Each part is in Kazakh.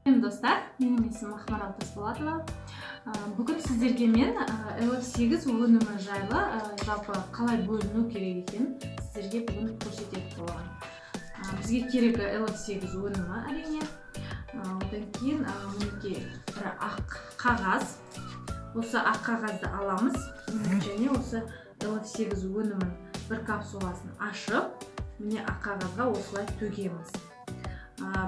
Достар, менің есімім Ақмарал Тасболатова. Бүгін сіздерге мен LF8 өнімі жайлы жалпы қалай бөліну керек екенін сіздерге бүгін көрсететін боламын. Бізге керегі LF8 өнімі әрине. Одан кейін мінекей бір ақ қағаз. Осы ақ қағазды аламыз және осы LF8 өнімін бір капсуласын ашып, міне ақ қағазға осылай төгеміз.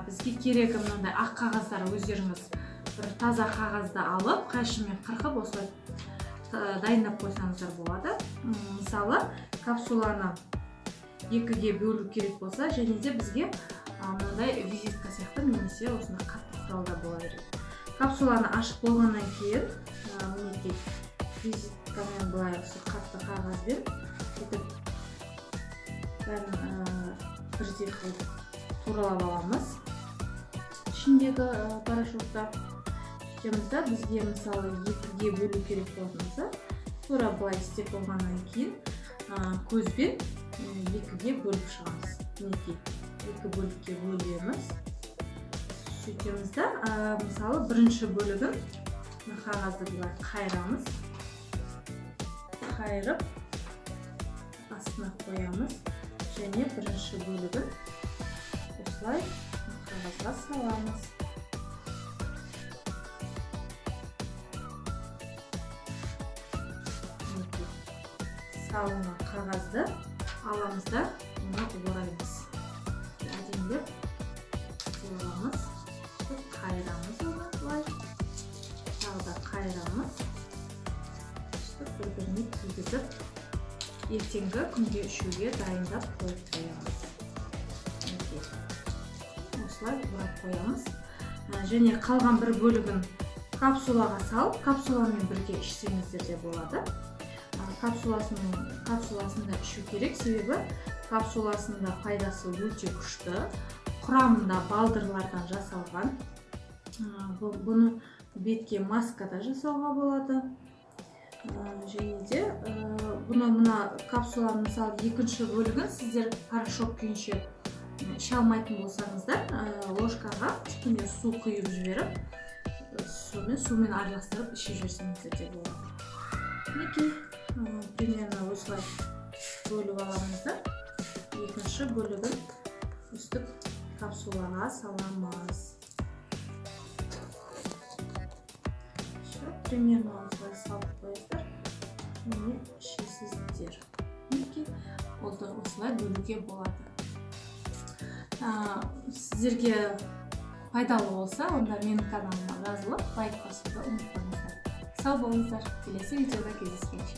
Бізге керегі мынандай ақ қағаздар өздеріңіз бір таза қағазды алып, қайшымен қырқып осылай дайындап қойсаңыздар болады. Мысалы, капсуланы екіге бөлу керек болса, және де бізге мынандай визитка сияқты немесе осындай қатты құралдар бола береді. Капсуланы ашып болғаннан кейін, мінекей визиткамен былай осы қатты қағазбен бәрін бірдей қылып туралап аламыз. Ішіндегі порошокта сөйтемізді, бізге мысалы екіге бөлу керек болғанымызда, тура былай істеп болғаннан кейін көзбен екіге бөліп шығамыз. Мінекей екі бөлікке бөлеміз. Сөйтемізді, мысалы бірінші бөлігін қағазды былай қайырамыз. Қайырып астына қоямыз және бірінші бөлігін осылай қағазға саламыз. Салынған қағазды аламыз да оны ораймыз. Әдемілеп орамыз, қайырамыз оны былай. Тағы да қайырамыз. Бір-біріне кигізіп, ертеңгі күнге ішуге дайындап қойып қоямыз. Осылай орап қоямыз. Және қалған бір бөлігін капсулаға салып, капсуламен бірге ішсеңіздер де болады. Капсуласында ішу керек, себебі капсуласында пайдасы өте күшті. Құрамында балдырлардан жасалған. Бұны бетке маска да жасауға болады. Және де бұны мына капсуланың мысалы екінші бөлігін сіздер порошок күйінше іше алмайтын болсаңыздар, ложкаға кішкене су құйып жіберіп, сумен араластырып іше жіберсеңіздер де болады. Мінекей, примерно осылай бөліп аламыздар. Екінші бөлігін үстіп капсулаға саламыз. Примерно осылай салып қойыңыздар. Міне ішесіздер. Мінекей, осылай бөлуге болады. Сіздерге пайдалы болса, онда менің каналыма жазылып, лайк басуды ұмытпаңыздар. Сау болыңыздар. Келесі видеода кездескенше.